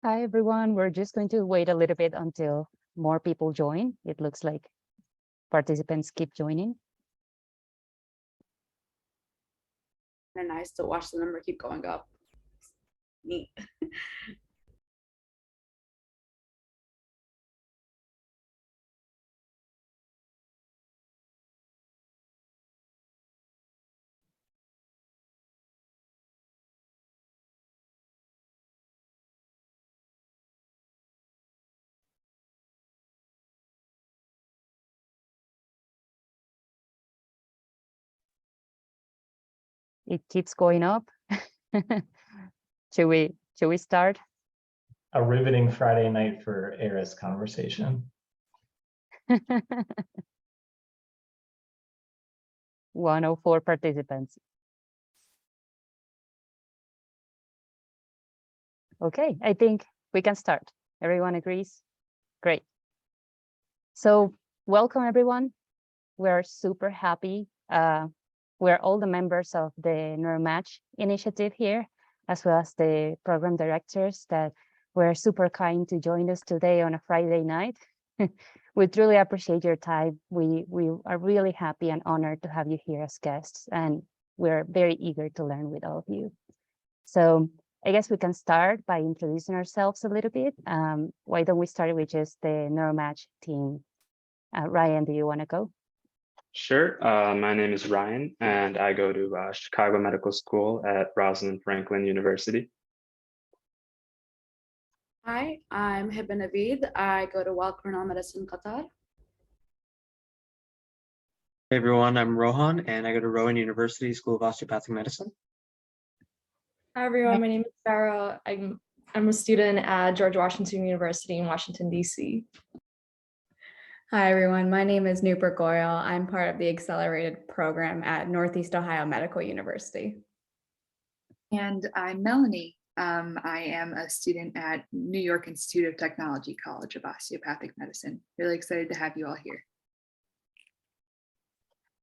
Hi, everyone. We're just going to wait a little bit until more people join. It looks like participants keep joining. And nice to watch the number keep going up. Neat. It keeps going up. Should we start? A riveting Friday night for Eris conversation. 104 participants. Okay, I think we can start. Everyone agrees? Great. So welcome, everyone. We're super happy. We're all the members of the NeuroMatch initiative here, as well as the program directors that were super kind to join us today on a Friday night. We truly appreciate your time. We are really happy and honored to have you here as guests, and we're very eager to learn with all of you. So I guess we can start by introducing ourselves a little bit. Why don't we start with just the NeuroMatch team? Ryan, do you want to go? Sure. My name is Ryan, and I go to Chicago Medical School at Rosalind Franklin University. Hi, I'm Hiba Naveed. I go to Weill Cornell Medicine, Qatar. Hey everyone, I'm Rohan, and I go to Rowan University School of Osteopathic Medicine. Hi everyone, my name is Sarah. I'm a student at George Washington University in Washington, D.C. Hi everyone, my name is Nupur Goyal. I'm part of the accelerated program at Northeast Ohio Medical University. And I'm Melanie. I am a student at New York Institute of Technology College of Osteopathic Medicine. Really excited to have you all here.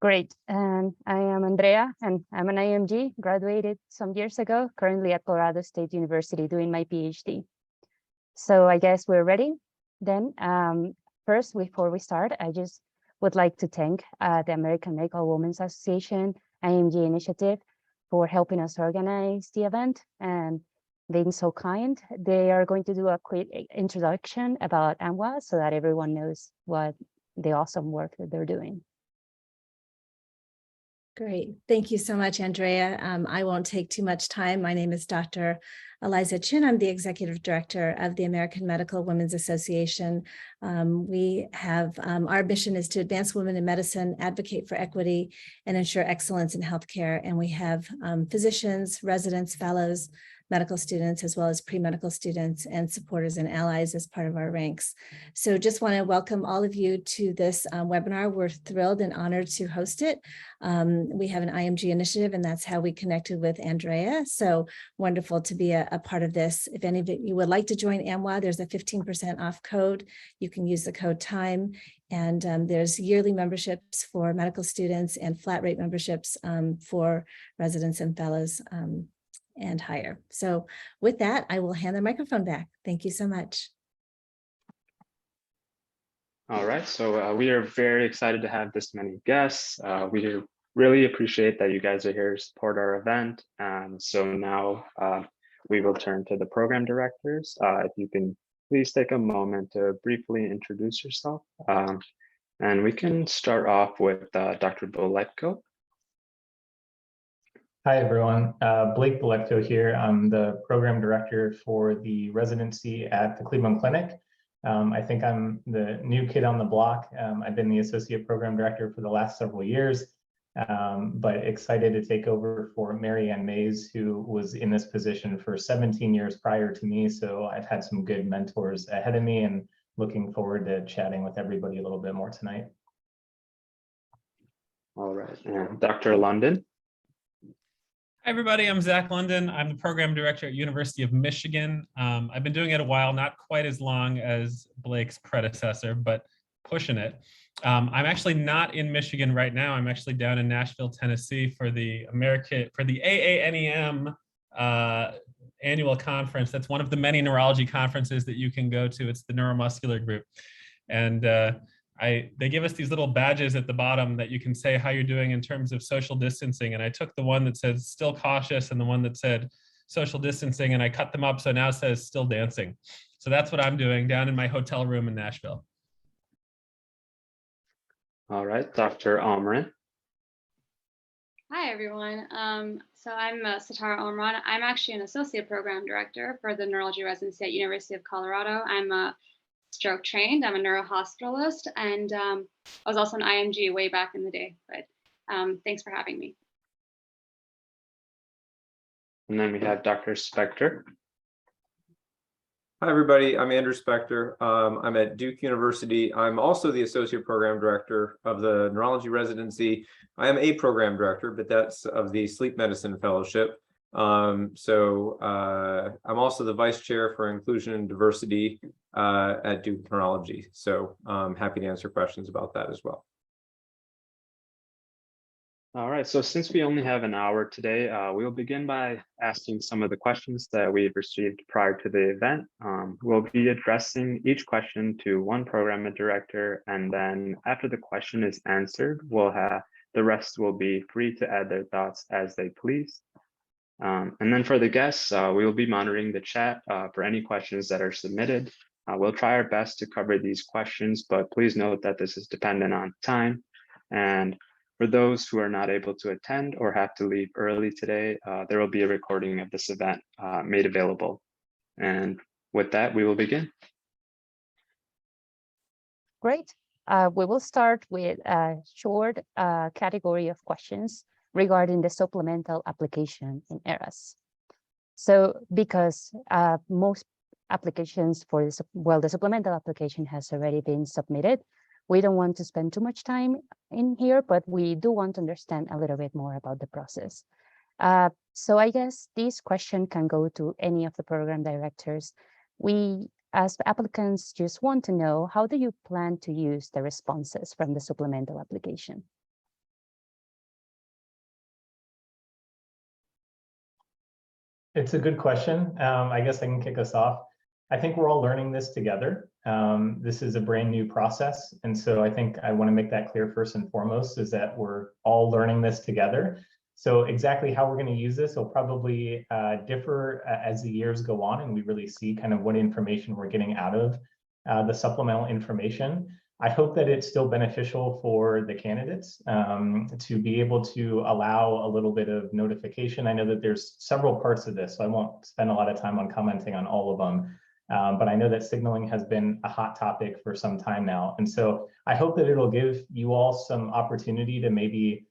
Great. And I am Andrea, and I'm an IMG, graduated some years ago, currently at Colorado State University doing my PhD. So I guess we're ready then. First, before we start, I just would like to thank the American Medical Women's Association, IMG Initiative, for helping us organize the event and being so kind. They are going to do a quick introduction about AMWA so that everyone knows what the awesome work that they're doing. Great. Thank you so much, Andrea. I won't take too much time. My name is Dr. Eliza Chin. I'm the Executive Director of the American Medical Women's Association. We have, our mission is to advance women in medicine, advocate for equity, and ensure excellence in healthcare. And we have physicians, residents, fellows, medical students, as well as pre-medical students and supporters and allies as part of our ranks. So just want to welcome all of you to this webinar. We're thrilled and honored to host it. We have an IMG initiative, and that's how we connected with Andrea. So wonderful to be a part of this. If any of you would like to join AMWA, there's a 15% off code. You can use the code TIME. And there's yearly memberships for medical students and flat rate memberships for residents and fellows and higher. So with that, I will hand the microphone back. Thank you so much. All right, so we are very excited to have this many guests. We really appreciate that you guys are here to support our event. So now we will turn to the program directors. If you can please take a moment to briefly introduce yourself. And we can start off with Dr. Boletko. Hi, everyone. Blake Boletko here. I'm the program director for the residency at the Cleveland Clinic. I think I'm the new kid on the block. I've been the associate program director for the last several years, but excited to take over for Mary Ann Mays, who was in this position for 17 years prior to me. So I've had some good mentors ahead of me and looking forward to chatting with everybody a little bit more tonight. All right, and Dr. London. Hi, everybody. I'm Zach London. I'm the program director at University of Michigan. I've been doing it a while, not quite as long as Blake's predecessor, but pushing it. I'm actually not in Michigan right now. I'm actually down in Nashville, Tennessee for the AANEM annual conference. That's one of the many neurology conferences that you can go to. It's the neuromuscular group. And they give us these little badges at the bottom that you can say how you're doing in terms of social distancing. And I took the one that says still cautious and the one that said social distancing, and I cut them up so now it says still dancing. So that's what I'm doing down in my hotel room in Nashville. All right, Dr. Almarin. Hi, everyone. So I'm Satara Omran. I'm actually an associate program director for the neurology residency at University of Colorado. I'm stroke trained. I'm a neurohospitalist, and I was also an IMG way back in the day. But thanks for having me. And then we have Dr. Spector. Hi, everybody. I'm Andrew Spector. I'm at Duke University. I'm also the Associate Program Director of the Neurology Residency. I am a Program Director, but that's of the Sleep Medicine Fellowship. I'm also the Vice Chair for Inclusion and Diversity at Duke Neurology. So I'm happy to answer questions about that as well. All right, so since we only have an hour today, we'll begin by asking some of the questions that we've received prior to the event. We'll be addressing each question to one program director, and then after the question is answered, the rest will be free to add their thoughts as they please. And then for the guests, we will be monitoring the chat for any questions that are submitted. We'll try our best to cover these questions, but please note that this is dependent on time. And for those who are not able to attend or have to leave early today, there will be a recording of this event made available. And with that, we will begin. Great. We will start with a short category of questions regarding the supplemental application in ERAS. So because most applications for this, the supplemental application has already been submitted, we don't want to spend too much time in here, but we do want to understand a little bit more about the process. So I guess this question can go to any of the program directors. We, as applicants, just want to know, how do you plan to use the responses from the supplemental application? It's a good question. I guess I can kick us off. I think we're all learning this together. This is a brand new process. And so I think I want to make that clear first and foremost, is that we're all learning this together. So exactly how we're going to use this will probably differ as the years go on and we really see kind of what information we're getting out of the supplemental information. I hope that it's still beneficial for the candidates to be able to allow a little bit of notification. I know that there's several parts of this, so I won't spend a lot of time on commenting on all of them. But I know that signaling has been a hot topic for some time now. And so I hope that it'll give you all some opportunity to maybe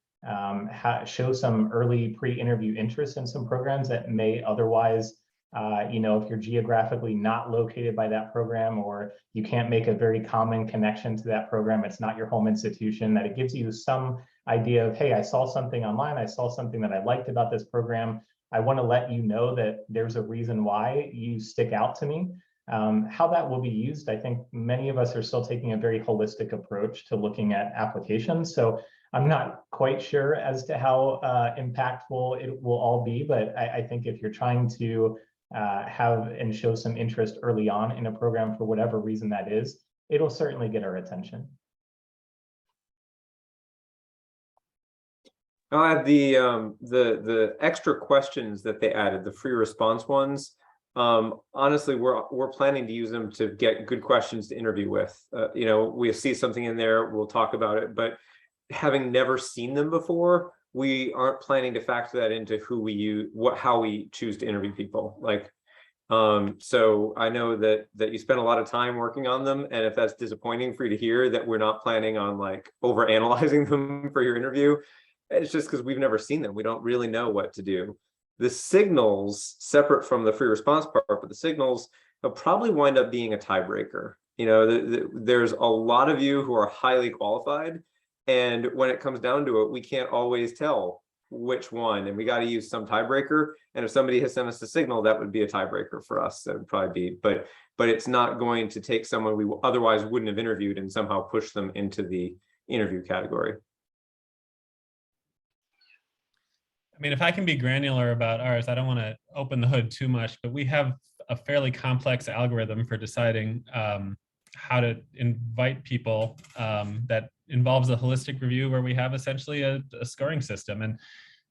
show some early pre-interview interest in some programs that may otherwise, if you're geographically not located by that program, or you can't make a very common connection to that program, it's not your home institution, that it gives you some idea of, hey, I saw something online, I saw something that I liked about this program. I want to let you know that there's a reason why you stick out to me. How that will be used, I think many of us are still taking a very holistic approach to looking at applications. So I'm not quite sure as to how impactful it will all be, but I think if you're trying to have and show some interest early on in a program for whatever reason that is, it'll certainly get our attention. I'll add the extra questions that they added, the free response ones. Honestly, we're planning to use them to get good questions to interview with. We see something in there, we'll talk about it, but having never seen them before, we aren't planning to factor that into who we use, how we choose to interview people. So I know that you spend a lot of time working on them, and if that's disappointing for you to hear that we're not planning on over analyzing them for your interview, it's just because we've never seen them. We don't really know what to do. The signals, separate from the free response part, but the signals will probably wind up being a tiebreaker. There's a lot of you who are highly qualified, and when it comes down to it, we can't always tell which one, and we got to use some tiebreaker. And if somebody has sent us a signal, that would be a tiebreaker for us. That would probably be, but it's not going to take someone we otherwise wouldn't have interviewed and somehow push them into the interview category. I mean, if I can be granular about ours, I don't want to open the hood too much, but we have a fairly complex algorithm for deciding how to invite people that involves a holistic review where we have essentially a scoring system.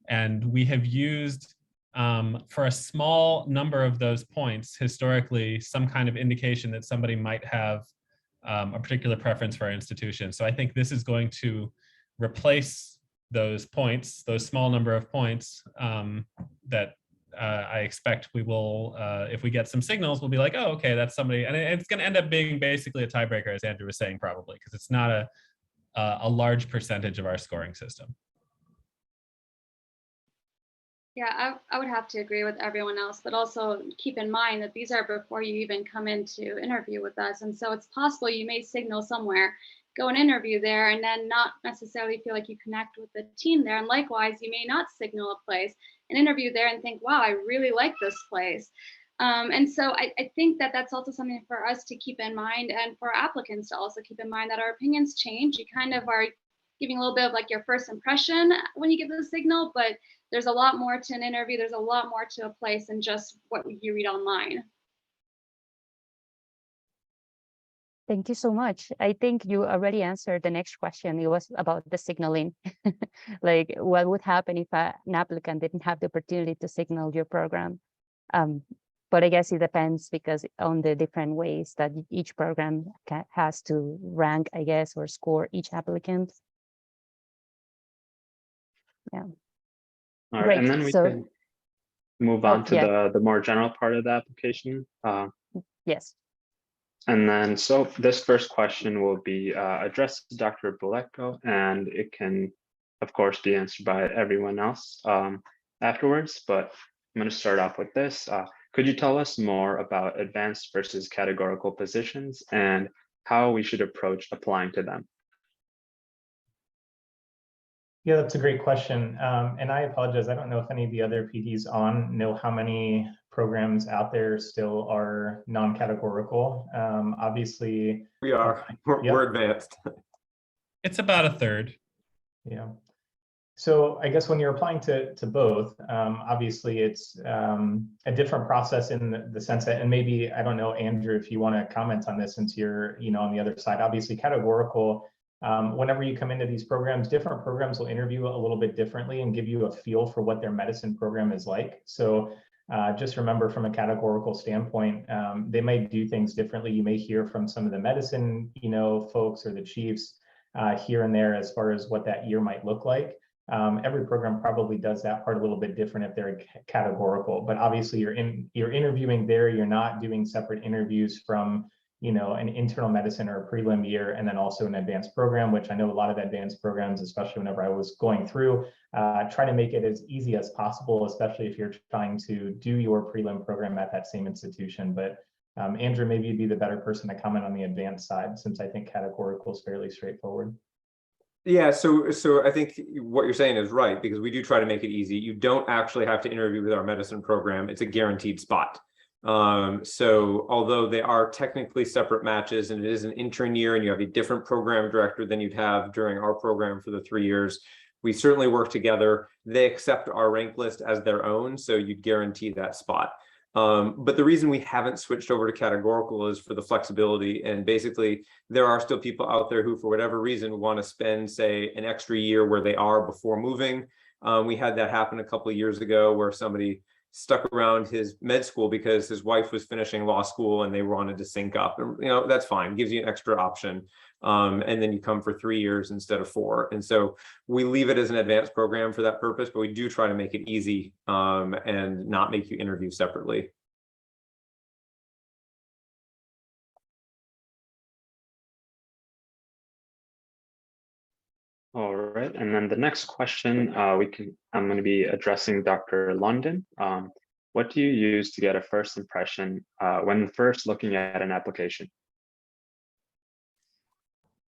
And we have used, for a small number of those points, historically, some kind of indication that somebody might have a particular preference for our institution. So I think this is going to replace those points, those small number of points that I expect we will, if we get some signals, we'll be like, oh, okay, that's somebody, and it's going to end up being basically a tiebreaker, as Andrew was saying, probably, because it's not a large percentage of our scoring system. Yeah, I would have to agree with everyone else, but also keep in mind that these are before you even come in to interview with us. And so it's possible you may signal somewhere, go and interview there, and then not necessarily feel like you connect with the team there. And likewise, you may not signal a place and interview there and think, wow, I really like this place. And so I think that that's also something for us to keep in mind, and for applicants to also keep in mind that our opinions change. You kind of are giving a little bit of like your first impression when you give the signal, but there's a lot more to an interview. There's a lot more to a place than just what you read online. Thank you so much. I think you already answered the next question. It was about the signaling. Like, what would happen if an applicant didn't have the opportunity to signal your program? But I guess it depends, because on the different ways that each program has to rank, I guess, or score each applicant. Yeah. All right, Great. and then we can move on to the more general part of the application. Yes. And then, so this first question will be addressed to Dr. Bolecko, and it can, of course, be answered by everyone else afterwards, but I'm going to start off with this. Could you tell us more about advanced versus categorical positions and how we should approach applying to them? Yeah, that's a great question. And I apologize, I don't know if any of the other PDs on know how many programs out there still are non-categorical. Obviously, we are. We're advanced. It's about a third. Yeah. So I guess when you're applying to both, obviously it's a different process in the sense that, and maybe, I don't know, Andrew, if you want to comment on this, since you're, on the other side. Obviously categorical, whenever you come into these programs, different programs will interview a little bit differently and give you a feel for what their medicine program is like. So just remember, from a categorical standpoint, they might do things differently. You may hear from some of the medicine, folks or the chiefs here and there as far as what that year might look like. Every program probably does that part a little bit different if they're categorical, but obviously you're interviewing there. You're not doing separate interviews from, an internal medicine or a prelim year, and then also an advanced program, which I know a lot of advanced programs, especially whenever I was going through, try to make it as easy as possible, especially if you're trying to do your prelim program at that same institution. But Andrew, maybe you'd be the better person to comment on the advanced side, since I think categorical is fairly straightforward. Yeah, so I think what you're saying is right, because we do try to make it easy. You don't actually have to interview with our medicine program. It's a guaranteed spot. So although they are technically separate matches, and it is an intern year, and you have a different program director than you'd have during our program for the 3 years, we certainly work together. They accept our rank list as their own, so you guarantee that spot. But the reason we haven't switched over to categorical is for the flexibility. And basically, there are still people out there who, for whatever reason, want to spend, say, an extra year where they are before moving. We had that happen a couple of years ago, where somebody stuck around his med school because his wife was finishing law school and they wanted to sync up. And, that's fine, gives you an extra option. And then you come for 3 years instead of 4. And so we leave it as an advanced program for that purpose, but we do try to make it easy and not make you interview separately. All right, and then the next question I'm going to be addressing Dr. London. What do you use to get a first impression when first looking at an application?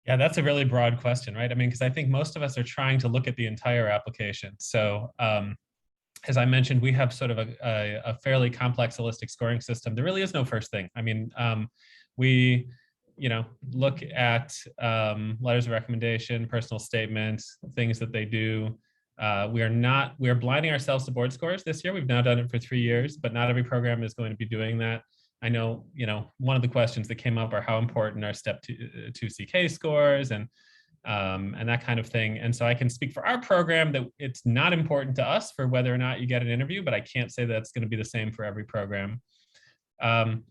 Yeah, that's a really broad question, right? I mean, because I think most of us are trying to look at the entire application. So as I mentioned, we have sort of a fairly complex holistic scoring system. There really is no first thing. I mean, we look at letters of recommendation, personal statements, things that they do, We are blinding ourselves to board scores this year. We've now done it for 3 years, but not every program is going to be doing that. I know, one of the questions that came up are how important are step 2 CK scores and that kind of thing. And so I can speak for our program that it's not important to us for whether or not you get an interview, but I can't say that's going to be the same for every program. When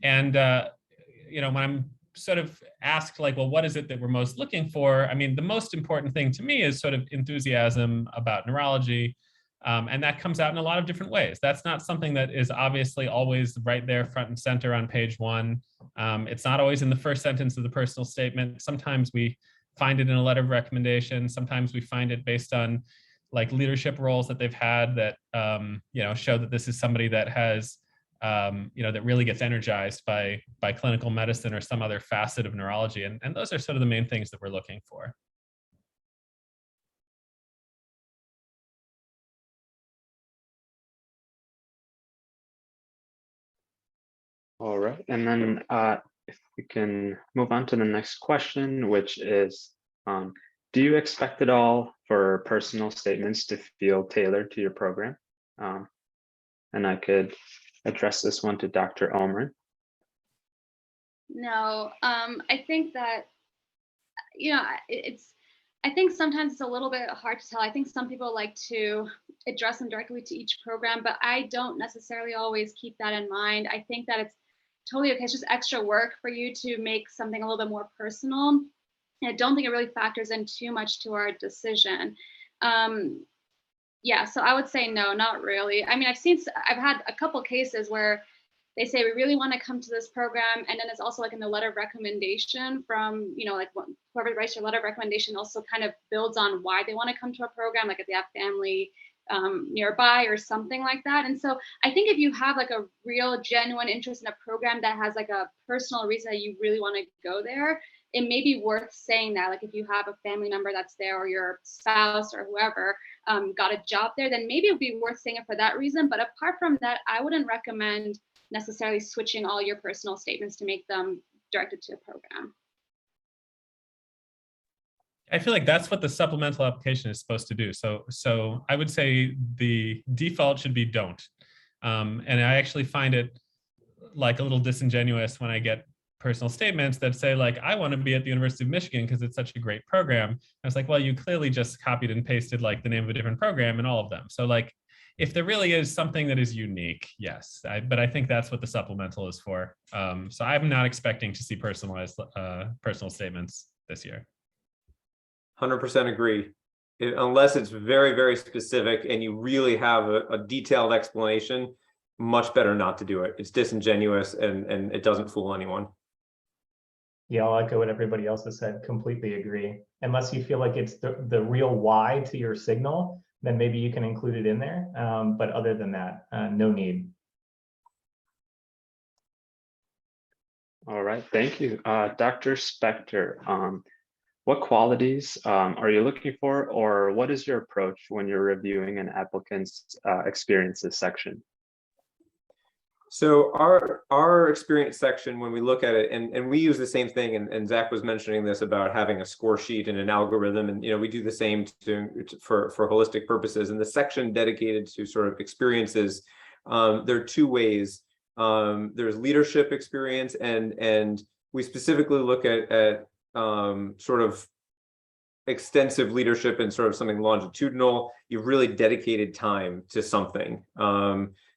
I'm sort of asked like, well, what is it that we're most looking for? I mean, the most important thing to me is sort of enthusiasm about neurology. And that comes out in a lot of different ways. That's not something that is obviously always right there front and center on page 1. It's not always in the first sentence of the personal statement. Sometimes we find it in a letter of recommendation. Sometimes we find it based on like leadership roles that they've had that, show that this is somebody that has, that really gets energized by clinical medicine or some other facet of neurology. And those are sort of the main things that we're looking for. All right, and then if we can move on to the next question, which is, do you expect it all for personal statements to feel tailored to your program? And I could address this one to Dr. Ulmer. No, I think that, I think sometimes it's a little bit hard to tell. I think some people like to address them directly to each program, but I don't necessarily always keep that in mind. I think that it's totally okay. It's just extra work for you to make something a little bit more personal. And I don't think it really factors in too much to our decision. Yeah, so I would say no, not really. I mean, I've had a couple cases where they say we really want to come to this program, and then it's also like in the letter of recommendation from, like whoever writes your letter of recommendation also kind of builds on why they want to come to a program, like if they have family nearby or something like that. And so I think if you have like a real genuine interest in a program that has like a personal reason that you really want to go there, it may be worth saying that. Like if you have a family member that's there, or your spouse or whoever got a job there, then maybe it would be worth saying it for that reason. But apart from that, I wouldn't recommend necessarily switching all your personal statements to make them directed to a program. I feel like that's what the supplemental application is supposed to do. So I would say the default should be don't. And I actually find it like a little disingenuous when I get personal statements that say like, I want to be at the University of Michigan because it's such a great program. I was like, well, you clearly just copied and pasted like the name of a different program in all of them. So like, if there really is something that is unique, yes, but I think that's what the supplemental is for. So I'm not expecting to see personalized personal statements this year. 100% agree. Unless it's very, very specific and you really have a detailed explanation, much better not to do it. It's disingenuous and it doesn't fool anyone. Yeah, I'll echo what everybody else has said. Completely agree. Unless you feel like it's the real why to your signal, then maybe you can include it in there. But other than that, no need. All right, thank you. Dr. Spector, what qualities are you looking for, or what is your approach when you're reviewing an applicant's experiences section? So our experience section, when we look at it, and we use the same thing, and Zach was mentioning this about having a score sheet and an algorithm, and we do the same for holistic purposes. And the section dedicated to sort of experiences, there are 2 ways. There's leadership experience, and we specifically look at sort of extensive leadership and sort of something longitudinal. You've really dedicated time to something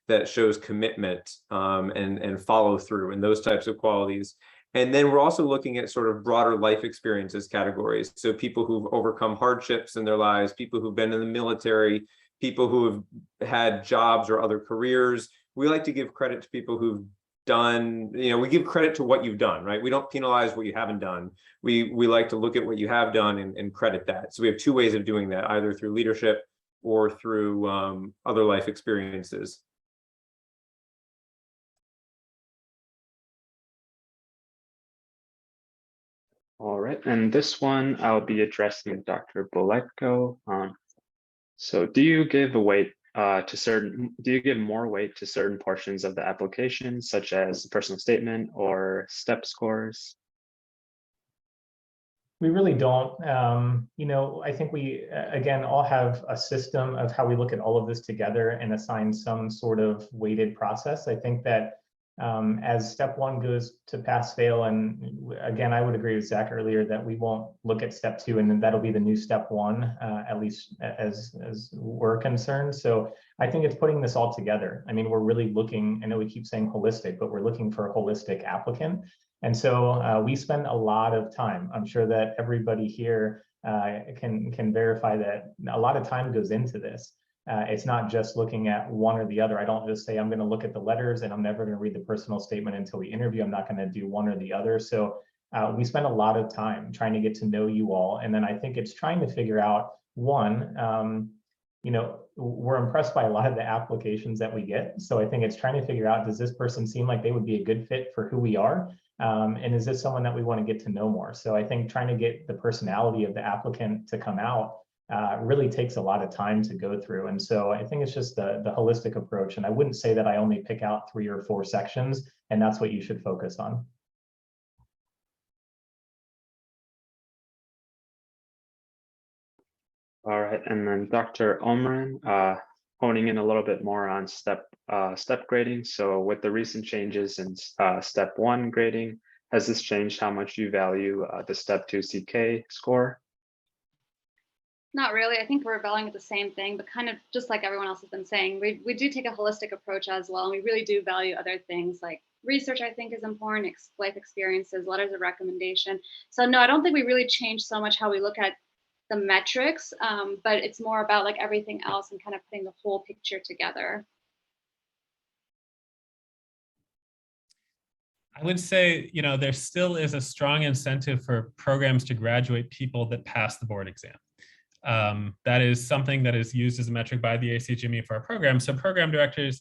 that shows commitment and follow through and those types of qualities. And then we're also looking at sort of broader life experiences categories. So people who've overcome hardships in their lives, people who've been in the military, people who have had jobs or other careers. We like to give credit to people who've done, we give credit to what you've done, right? We don't penalize what you haven't done. We like to look at what you have done and credit that. So we have 2 ways of doing that, either through leadership or through other life experiences. All right, and this one I'll be addressing Dr. Boletko. So do you give more weight to certain portions of the application, such as personal statement or step scores? We really don't. You know, I think we, again, all have a system of how we look at all of this together and assign some sort of weighted process. I think that as step one goes to pass fail, and again, I would agree with Zach earlier that we won't look at step two, and then that'll be the new step one, at least as we're concerned. So I think it's putting this all together. I mean, we're really looking, I know we keep saying holistic, but we're looking for a holistic applicant. And so we spend a lot of time. I'm sure that everybody here can verify that a lot of time goes into this. It's not just looking at one or the other. I don't just say, I'm going to look at the letters and I'm never going to read the personal statement until we interview. I'm not going to do one or the other. So we spend a lot of time trying to get to know you all. And then I think it's trying to figure out, one, you know, we're impressed by a lot of the applications that we get. So I think it's trying to figure out, does this person seem like they would be a good fit for who we are? And is this someone that we want to get to know more? So I think trying to get the personality of the applicant to come out really takes a lot of time to go through. And so I think it's just the holistic approach. And I wouldn't say that I only pick out 3 or 4 sections, and that's what you should focus on. All right, and then Dr. Omran, honing in a little bit more on step grading. So with the recent changes in step 1 grading, has this changed how much you value the step 2 CK score? Not really. I think we're valuing the same thing, but kind of just like everyone else has been saying, we do take a holistic approach as well. And we really do value other things like research, I think is important, life experiences, letters of recommendation. So no, I don't think we really changed so much how we look at the metrics, but it's more about like everything else and kind of putting the whole picture together. I would say, you know, there still is a strong incentive for programs to graduate people that pass the board exam. That is something that is used as a metric by the ACGME for our program. So program directors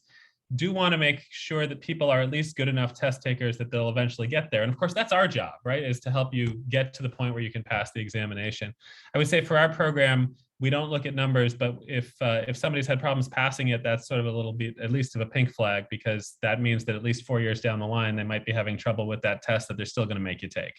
do want to make sure that people are at least good enough test takers that they'll eventually get there. And of course, that's our job, right? Is to help you get to the point where you can pass the examination. I would say for our program, we don't look at numbers, but if somebody's had problems passing it, that's sort of a little bit, at least of a pink flag, because that means that at least 4 years down the line, they might be having trouble with that test that they're still going to make you take.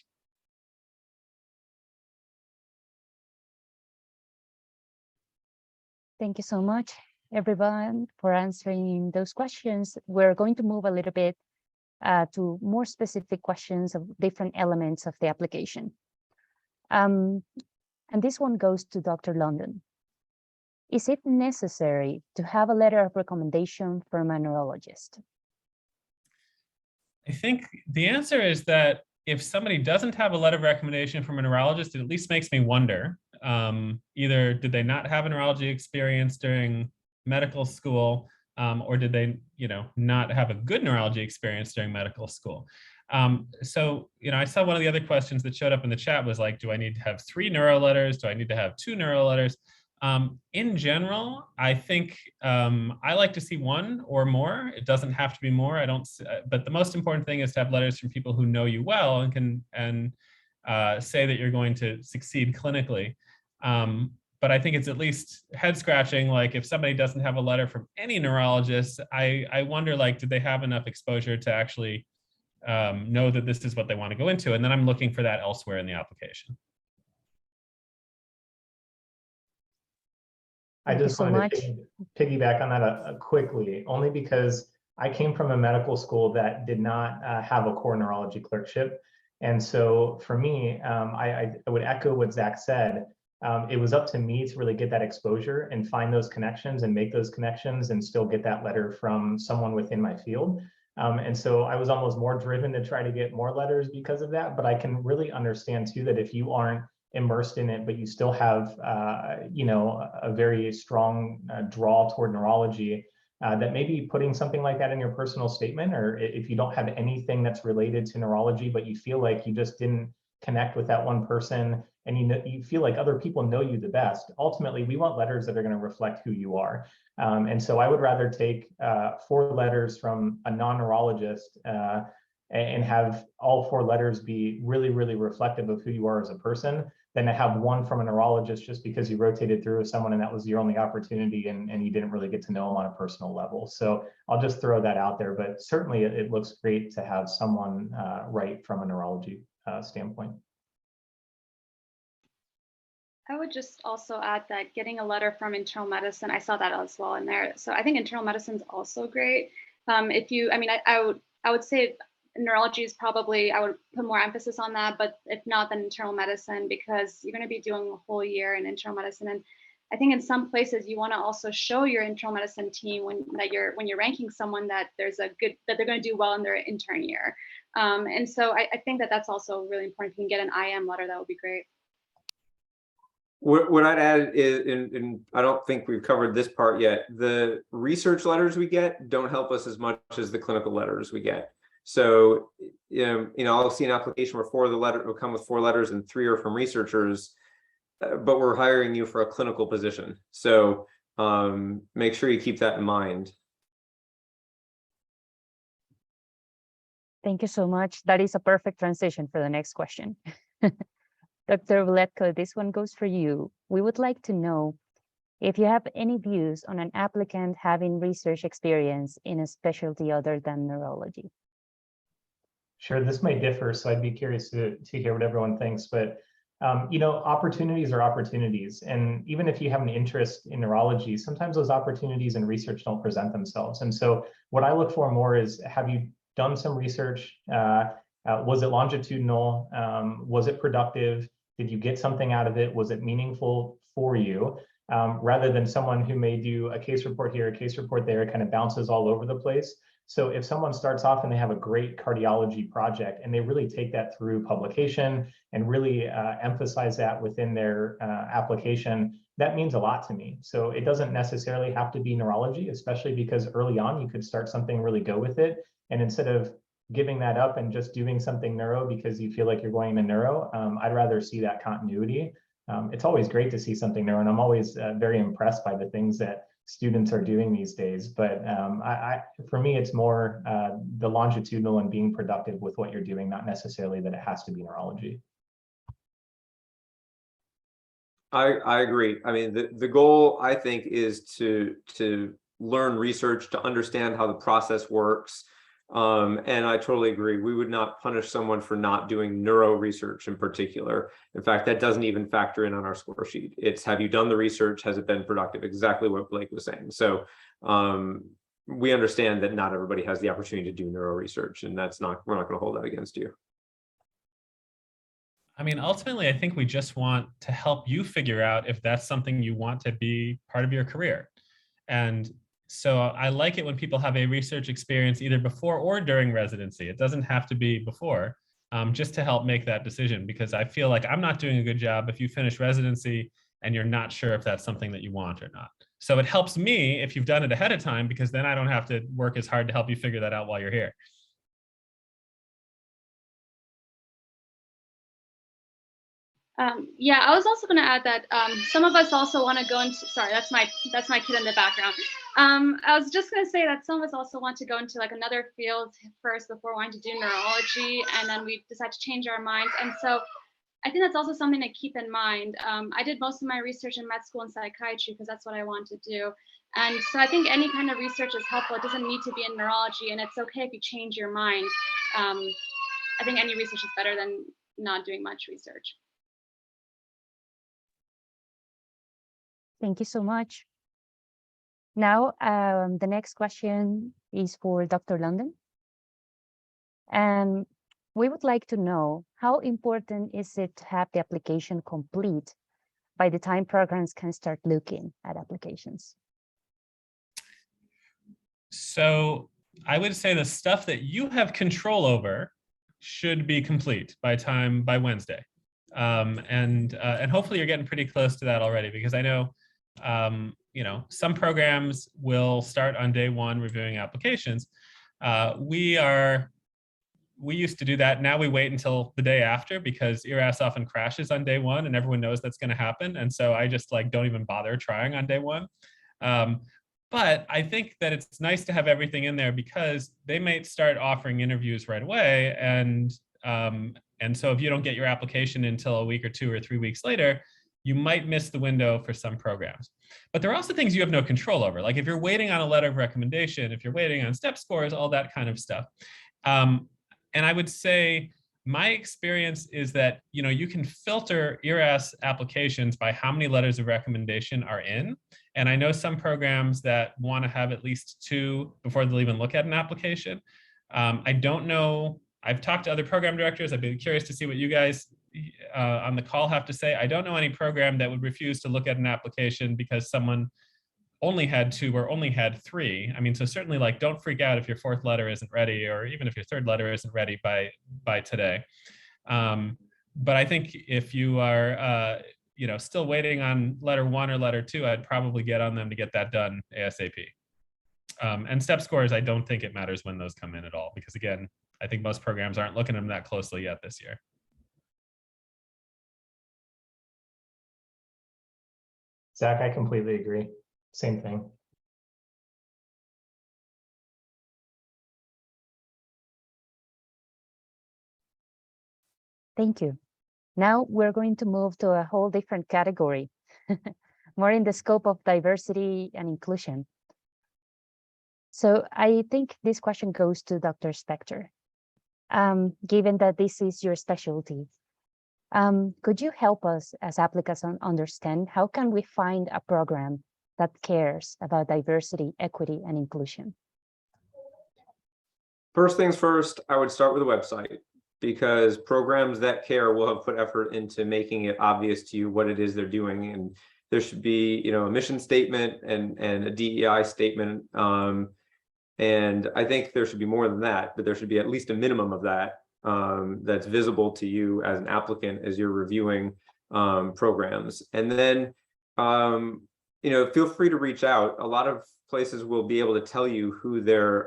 Thank you so much, everyone, for answering those questions. We're going to move a little bit to more specific questions of different elements of the application. And this one goes to Dr. London. Is it necessary to have a letter of recommendation from a neurologist? I think the answer is that if somebody doesn't have a letter of recommendation from a neurologist, it at least makes me wonder. Either did they not have a neurology experience during medical school, or did they, you know, not have a good neurology experience during medical school? So, you know, I saw one of the other questions that showed up in the chat was like, do I need to have 3 neuro letters? Do I need to have 2 neuro letters? In general, I think I like to see 1 or more. It doesn't have to be more. I don't, but the most important thing is to have letters from people who know you well and can say that you're going to succeed clinically. But I think it's at least head scratching. Like if somebody doesn't have a letter from any neurologist, I wonder, like, did they have enough exposure to actually know that this is what they want to go into? And then I'm looking for that elsewhere in the application. I just wanted to piggyback on that quickly, only because I came from a medical school that did not have a core neurology clerkship. And so for me, I would echo what Zach said. It was up to me to really get that exposure and find those connections and make those connections and still get that letter from someone within my field. And so I was almost more driven to try to get more letters because of that. But I can really understand too that if you aren't immersed in it, but you still have, you know, a very strong draw toward neurology, that maybe putting something like that in your personal statement, or if you don't have anything that's related to neurology, but you feel like you just didn't connect with that one person, and you feel like other people know you the best. Ultimately, we want letters that are going to reflect who you are. And so I would rather take 4 letters from a non-neurologist and have all 4 letters be really, really reflective of who you are as a person, than to have 1 from a neurologist just because you rotated through with someone and that was your only opportunity and you didn't really get to know them on a personal level. So I'll just throw that out there, but certainly it looks great to have someone write from a neurology standpoint. I would just also add that getting a letter from internal medicine, I saw that as well in there. So I think internal medicine is also great. If you, I mean, I would say neurology is probably, I would put more emphasis on that, but if not, then internal medicine, because you're going to be doing a whole year in internal medicine. And I think in some places you want to also show your internal medicine team when you're ranking someone that there's a good, that they're going to do well in their intern year. And so I think that that's also really important. If you can get an IM letter, that would be great. What I'd add is, and I don't think we've covered this part yet, the research letters we get don't help us as much as the clinical letters we get. So, you know, I'll see an application where 4 of the letter will come with 4 letters and 3 are from researchers, but we're hiring you for a clinical position. So make sure you keep that in mind. Thank you so much. That is a perfect transition for the next question. Dr. Vletko, this one goes for you. We would like to know if you have any views on an applicant having research experience in a specialty other than neurology. Sure, this might differ, so I'd be curious to hear what everyone thinks. But you know, opportunities are opportunities, and even if you have an interest in neurology, sometimes those opportunities in research don't present themselves. And so, what I look for more is, have you done some research? Was it longitudinal? Was it productive? Did you get something out of it? Was it meaningful for you? Rather than someone who may do a case report here, a case report there, it kind of bounces all over the place. So if someone starts off and they have a great cardiology project and they really take that through publication and really emphasize that within their application, that means a lot to me. So it doesn't necessarily have to be neurology, especially because early on you could start something, really go with it. And instead of giving that up and just doing something neuro because you feel like you're going to neuro, I'd rather see that continuity. It's always great to see something neuro, and I'm always very impressed by the things that students are doing these days. But for me, it's more the longitudinal and being productive with what you're doing, not necessarily that it has to be neurology. I agree. I mean, the goal, I think, is to learn research, to understand how the process works. And I totally agree. We would not punish someone for not doing neuro research in particular. In fact, that doesn't even factor in on our score sheet. It's, have you done the research? Has it been productive? Exactly what Blake was saying. So we understand that not everybody has the opportunity to do neuro research, and that's not, we're not going to hold that against you. I mean, ultimately, I think we just want to help you figure out if that's something you want to be part of your career. And so I like it when people have a research experience either before or during residency. It doesn't have to be before, just to help make that decision, because I feel like I'm not doing a good job if you finish residency and you're not sure if that's something that you want or not. So it helps me if you've done it ahead of time, because then I don't have to work as hard to help you figure that out while you're here. Yeah, I was also going to add that some of us also want to go into, sorry, that's my kid in the background. I was just going to say that some of us also want to go into like another field first before wanting to do neurology, and then we decide to change our minds. And so I think that's also something to keep in mind. I did most of my research in med school and psychiatry because that's what I want to do. And so I think any kind of research is helpful. It doesn't need to be in neurology, and it's okay if you change your mind. I think any research is better than not doing much research. Thank you so much. Now, the next question is for Dr. London. And we would like to know, how important is it to have the application complete by the time programs can start looking at applications? So I would say the stuff that you have control over should be complete by Wednesday. And hopefully you're getting pretty close to that already, because I know you know, some programs will start on day one reviewing applications. We used to do that. Now we wait until the day after, because ERAS often crashes on day one and everyone knows that's going to happen. And so I just like don't even bother trying on day one. But I think that it's nice to have everything in there, because they might start offering interviews right away. And so if you don't get your application until a week or 2 or 3 weeks later, you might miss the window for some programs. But there are also things you have no control over. Like if you're waiting on a letter of recommendation, if you're waiting on step scores, all that kind of stuff. And I would say my experience is that, you can filter ERAS applications by how many letters of recommendation are in. And I know some programs that want to have at least 2 before they'll even look at an application. I don't know. I've talked to other program directors. I'd be curious to see what you guys on the call have to say. I don't know any program that would refuse to look at an application because someone only had 2 or only had 3. I mean, so certainly, like, don't freak out if your 4th letter isn't ready, or even if your 3rd letter isn't ready by today. But I think if you are, still waiting on letter 1 or letter 2, I'd probably get on them to get that done ASAP. And step scores, I don't think it matters when those come in at all, because again, I think most programs aren't looking at them that closely yet this year. Zach, I completely agree. Same thing. Thank you. Now we're going to move to a whole different category, more in the scope of diversity and inclusion. So I think this question goes to Dr. Spector. Given that this is your specialty, could you help us as applicants understand how can we find a program that cares about diversity, equity, and inclusion? First things first, I would start with a website, because programs that care will have put effort into making it obvious to you what it is they're doing. And there should be, a mission statement and a DEI statement. And I think there should be more than that, but there should be at least a minimum of that that's visible to you as an applicant as you're reviewing programs. And then, feel free to reach out. A lot of places will be able to tell you who their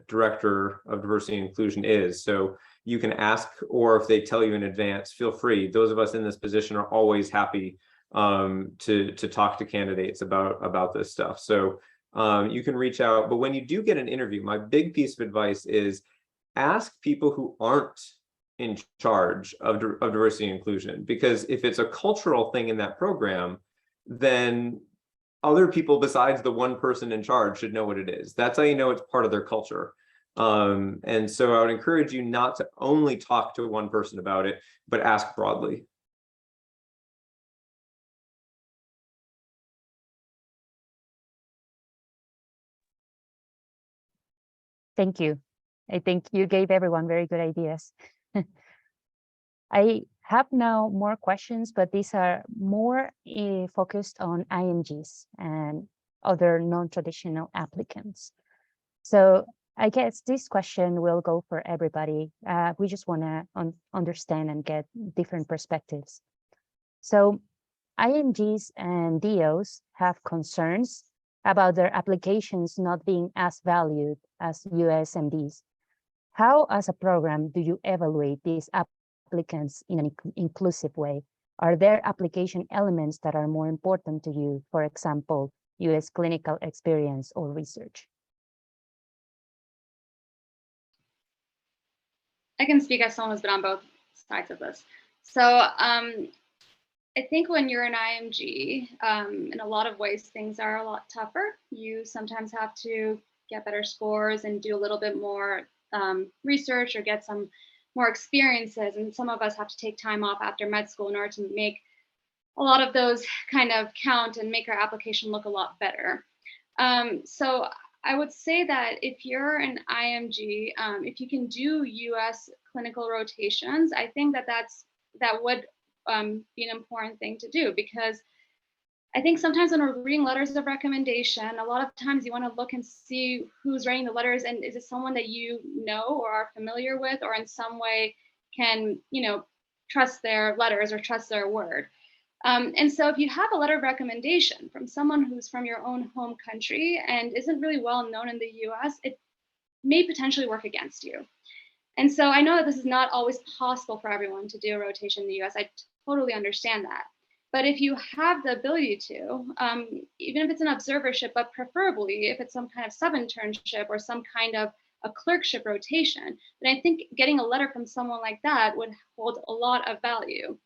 director of diversity and inclusion is. So you can ask, or if they tell you in advance, feel free. Those of us in this position are always happy to talk to candidates about this stuff. So you can reach out. But when you do get an interview, my big piece of advice is ask people who aren't in charge of diversity and inclusion, because if it's a cultural thing in that program, then other people besides the one person in charge should know what it is. That's how you know it's part of their culture. And so I would encourage you not to only talk to one person about it, but ask broadly. Thank you. I think you gave everyone very good ideas. I have now more questions, but these are more focused on IMGs and other non-traditional applicants. So I guess this question will go for everybody. We just want to understand and get different perspectives. So IMGs and DOs have concerns about their applications not being as valued as USMDs. How, as a program, do you evaluate these applicants in an inclusive way? Are there application elements that are more important to you, for example, US clinical experience or research? I can speak as someone who's been on both sides of this. So I think when you're an IMG, in a lot of ways, things are a lot tougher. You sometimes have to get better scores and do a little bit more research or get some more experiences. And some of us have to take time off after med school in order to make a lot of those kind of count and make our application look a lot better. So I would say that if you're an IMG, if you can do US clinical rotations, I think that would be an important thing to do, because I think sometimes when we're reading letters of recommendation, a lot of times you want to look and see who's writing the letters, and is it someone that you know or are familiar with, or in some way can, trust their letters or trust their word. And so if you have a letter of recommendation from someone who's from your own home country and isn't really well known in the US, it may potentially work against you. And so I know that this is not always possible for everyone to do a rotation in the US. I totally understand that. But if you have the ability to, even if it's an observership, but preferably if it's some kind of sub-internship or some kind of a clerkship rotation, then I think getting a letter from someone like that would hold a lot of value.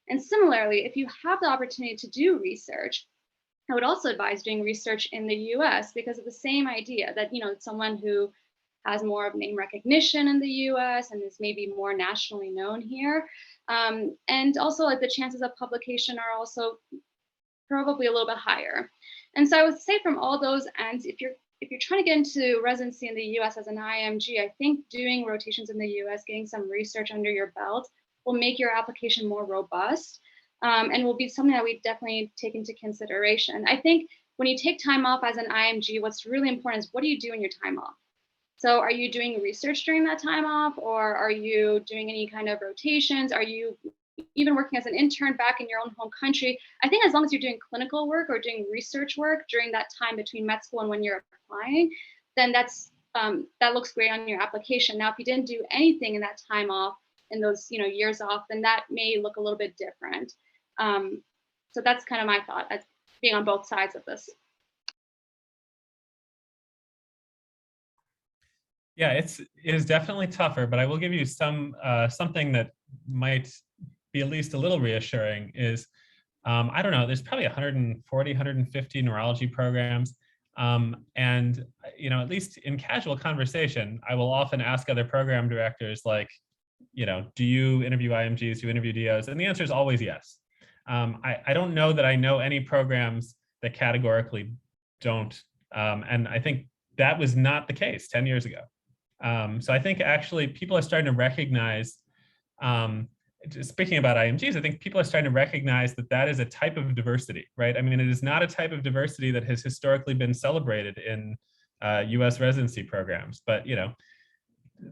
And similarly, if you have the opportunity to do research, I would also advise doing research in the US because of the same idea that, someone who has more of name recognition in the US and is maybe more nationally known here. And also like the chances of publication are also probably a little bit higher. And so I would say from all those ends, if you're trying to get into residency in the US as an IMG, I think doing rotations in the US, getting some research under your belt will make your application more robust and will be something that we definitely take into consideration. I think when you take time off as an IMG, what's really important is what do you do in your time off? So are you doing research during that time off, or are you doing any kind of rotations? Are you even working as an intern back in your own home country? I think as long as you're doing clinical work or doing research work during that time between med school and when you're applying, then that looks great on your application. Now, if you didn't do anything in that time off, in those years off, then that may look a little bit different. So that's kind of my thought as being on both sides of this. Yeah, it is definitely tougher, but I will give you something that might be at least a little reassuring is, I don't know, there's probably 140, 150 neurology programs. And, at least in casual conversation, I will often ask other program directors, like, do you interview IMGs, do you interview DOs? And the answer is always yes. I don't know that I know any programs that categorically don't. And I think that was not the case 10 years ago. So I think actually people are starting to recognize, speaking about IMGs, I think people are starting to recognize that that is a type of diversity, right? I mean, it is not a type of diversity that has historically been celebrated in US residency programs, but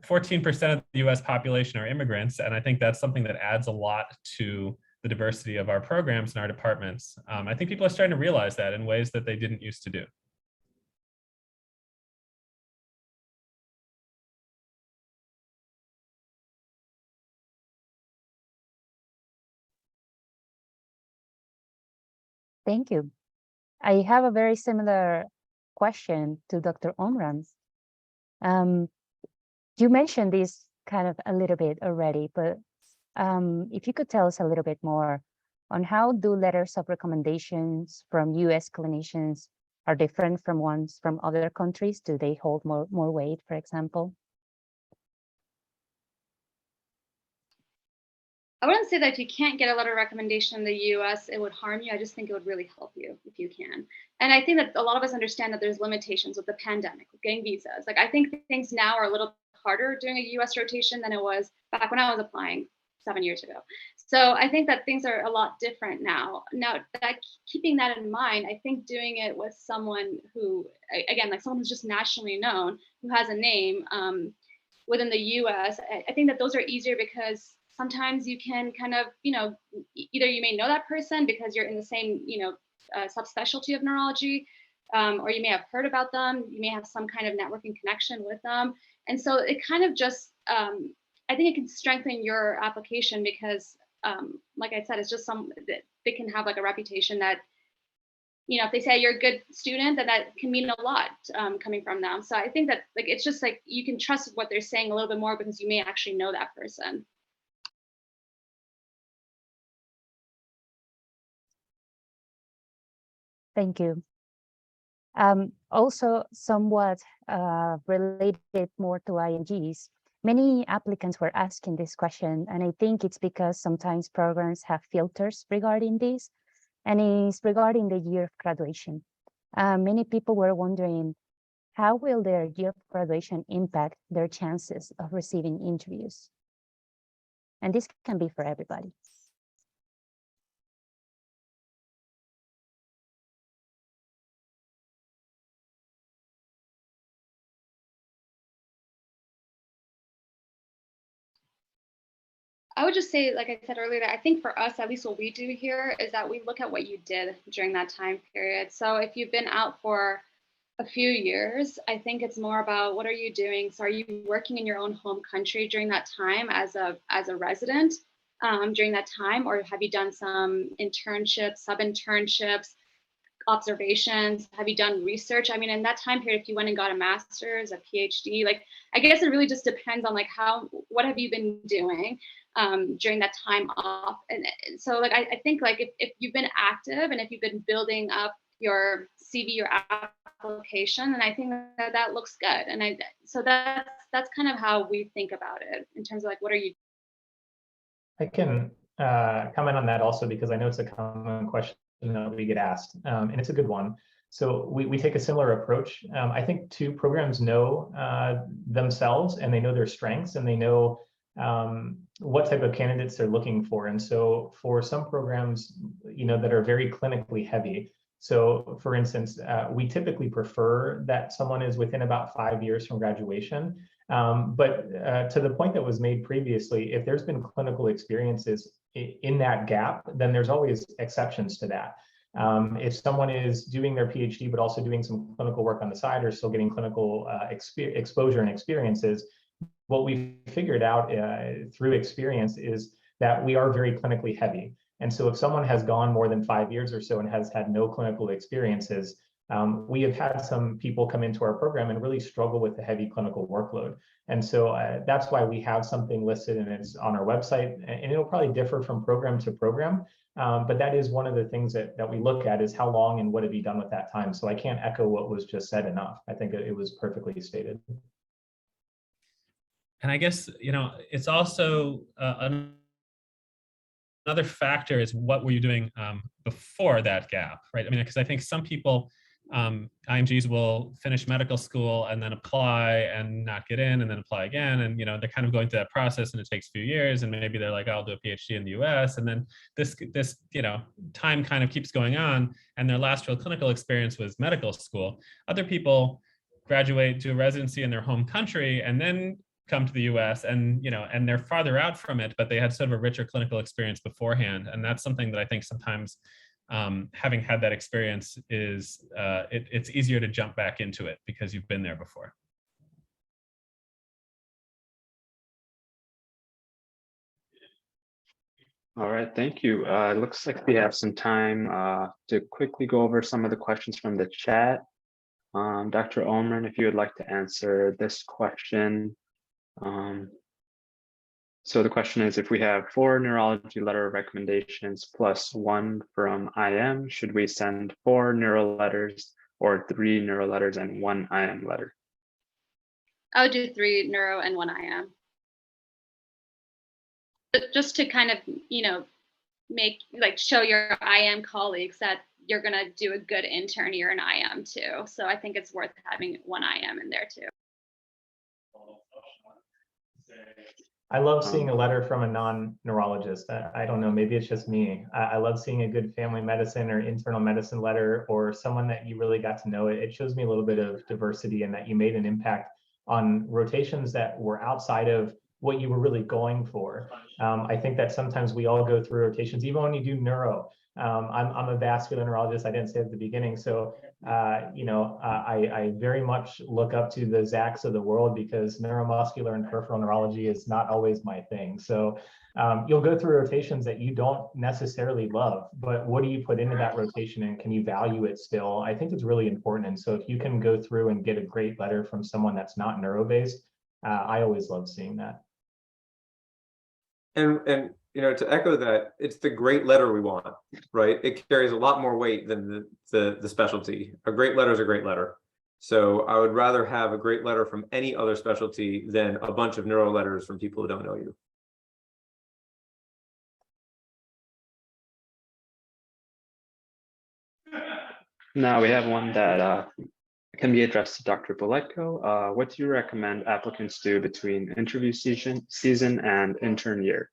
14% of the US population are immigrants, and I think that's something that adds a lot to the diversity of our programs and our departments. I think people are starting to realize that in ways that they didn't used to do. Thank you. I have a very similar question to Dr. Omran's. You mentioned this kind of a little bit already, but if you could tell us a little bit more on how do letters of recommendations from US clinicians are different from ones from other countries? Do they hold more weight, for example? I wouldn't say that if you can't get a letter of recommendation in the US, it would harm you. I just think it would really help you if you can. And I think that a lot of us understand that there's limitations with the pandemic, with getting visas. Like, I think things now are a little harder doing a US rotation than it was back when I was applying 7 years ago. So I think that things are a lot different now. Now, keeping that in mind, I think doing it with someone who, again, like someone who's just nationally known, who has a name within the US, I think that those are easier because sometimes you can kind of, either you may know that person because you're in the same, subspecialty of neurology, or you may have heard about them. You may have some kind of networking connection with them. And so it kind of just, I think it can strengthen your application because, like I said, it's just they can have like a reputation that, if they say you're a good student, then that can mean a lot coming from them. So I think that it's just like you can trust what they're saying a little bit more because you may actually know that person. Thank you. Also, somewhat related more to IMGs, many applicants were asking this question, and I think it's because sometimes programs have filters regarding this, and it's regarding the year of graduation. Many people were wondering, how will their year of graduation impact their chances of receiving interviews? And this can be for everybody. I would just say, like I said earlier, that I think for us, at least what we do here is that we look at what you did during that time period. So if you've been out for a few years, I think it's more about what are you doing? So are you working in your own home country during that time as a resident during that time? Or have you done some internships, sub-internships, observations? Have you done research? I mean, in that time period, if you went and got a master's, a PhD, I guess it really just depends on what have you been doing during that time off. And so I think if you've been active and if you've been building up your CV, your application, and I think that that looks good. And so that's kind of how we think about it in terms of like, what are you? I can comment on that also because I know it's a common question that we get asked, and it's a good one. So we take a similar approach. I think too, programs know themselves, and they know their strengths, and they know what type of candidates they're looking for. And so for some programs, that are very clinically heavy. So for instance, we typically prefer that someone is within about 5 years from graduation. But to the point that was made previously, if there's been clinical experiences in that gap, then there's always exceptions to that. If someone is doing their PhD, but also doing some clinical work on the side, or still getting clinical exposure and experiences, what we figured out through experience is that we are very clinically heavy. And so if someone has gone more than 5 years or so and has had no clinical experiences, we have had some people come into our program and really struggle with the heavy clinical workload. And so that's why we have something listed, and it's on our website, and it'll probably differ from program to program. But that is one of the things that we look at, is how long and what have you done with that time. So I can't echo what was just said enough. I think it was perfectly stated. And I guess, it's also another factor is what were you doing before that gap, right? I mean, because I think some people, IMGs will finish medical school and then apply and not get in, and then apply again. And, they're kind of going through that process, and it takes a few years, and maybe they're like, I'll do a PhD in the US. And then this time kind of keeps going on, and their last real clinical experience was medical school. Other people graduate, do a residency in their home country, and then come to the US, and and they're farther out from it, but they had sort of a richer clinical experience beforehand. And that's something that I think sometimes having had that experience is it's easier to jump back into it because you've been there before. All right, thank you. It looks like we have some time to quickly go over some of the questions from the chat. Dr. Ulmer, if you would like to answer this question. So the question is, if we have 4 neurology letter recommendations plus 1 from IM, should we send 4 neuro letters or 3 neuro letters and 1 IM letter? I would do 3 neuro and 1 IM. But just to kind of, show your IM colleagues that you're going to do a good intern year in IM too. So I think it's worth having 1 IM in there too. I love seeing a letter from a non-neurologist. I don't know, maybe it's just me. I love seeing a good family medicine or internal medicine letter, or someone that you really got to know. It shows me a little bit of diversity, and that you made an impact on rotations that were outside of what you were really going for. I think that sometimes we all go through rotations, even when you do neuro. I'm a vascular neurologist. I didn't say at the beginning. So, I very much look up to the Zachs of the world, because neuromuscular and peripheral neurology is not always my thing. So you'll go through rotations that you don't necessarily love, but what do you put into that rotation, and can you value it still? I think it's really important. And so if you can go through and get a great letter from someone that's not neuro-based, I always love seeing that. And to echo that, it's the great letter we want, right? It carries a lot more weight than the specialty. A great letter is a great letter. So I would rather have a great letter from any other specialty than a bunch of neuro letters from people who don't know you. Now we have one that can be addressed to Dr. Boletko. What do you recommend applicants do between interview season and intern year?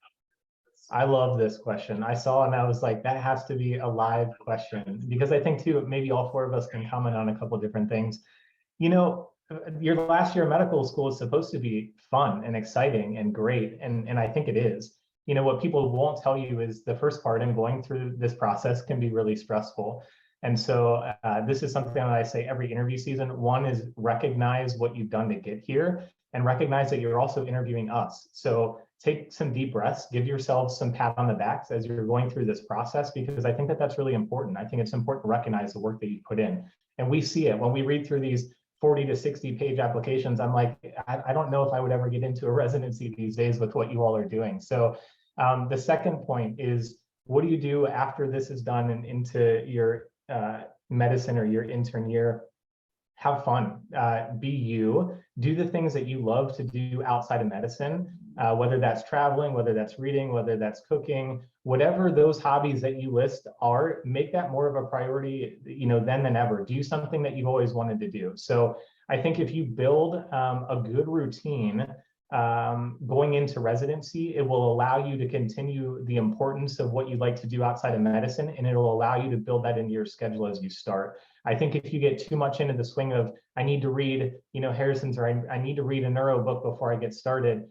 I love this question. I saw and I was like, that has to be a live question, because I think too, maybe all 4 of us can comment on a couple of different things. Your last year of medical school is supposed to be fun and exciting and great. And I think it is. What people won't tell you is the first part, and going through this process can be really stressful. And so this is something that I say every interview season. One is recognize what you've done to get here, and recognize that you're also interviewing us. So take some deep breaths, give yourselves some pat on the backs as you're going through this process, because I think that that's really important. I think it's important to recognize the work that you put in. And we see it when we read through these 40 to 60 page applications. I'm like, I don't know if I would ever get into a residency these days with what you all are doing. So the second point is, what do you do after this is done and into your medicine or your intern year? have fun, be you, do the things that you love to do outside of medicine, whether that's traveling, whether that's reading, whether that's cooking, whatever those hobbies that you list are, make that more of a priority, then than ever. Do something that you've always wanted to do. So I think if you build a good routine going into residency, it will allow you to continue the importance of what you'd like to do outside of medicine, and it'll allow you to build that into your schedule as you start. I think if you get too much into the swing of, I need to read, Harrison's, or I need to read a neuro book before I get started,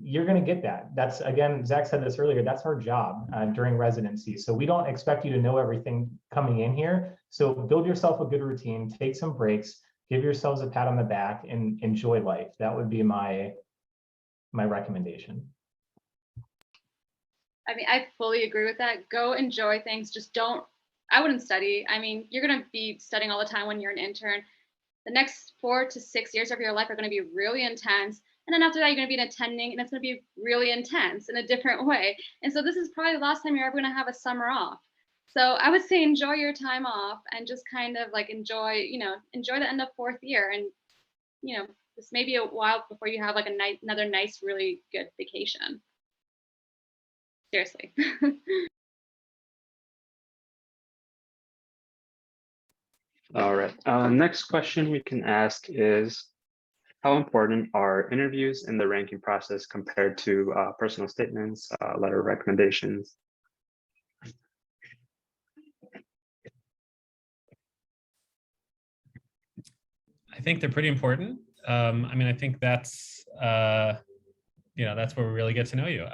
you're going to get that. That's, again, Zach said this earlier, that's our job during residency. So we don't expect you to know everything coming in here. So build yourself a good routine, take some breaks, give yourselves a pat on the back, and enjoy life. That would be my recommendation. I mean, I fully agree with that. Go enjoy things. Just don't, I wouldn't study. I mean, you're going to be studying all the time when you're an intern. The next 4 to 6 years of your life are going to be really intense. And then after that, you're going to be attending, and it's going to be really intense in a different way. And so this is probably the last time you're ever going to have a summer off. So I would say enjoy your time off and just kind of like enjoy the end of 4th year. And, this may be a while before you have like another nice, really good vacation. Seriously. All right. Next question we can ask is, how important are interviews in the ranking process compared to personal statements, letter of recommendations? I think they're pretty important. I mean, I think that's that's where we really get to know you.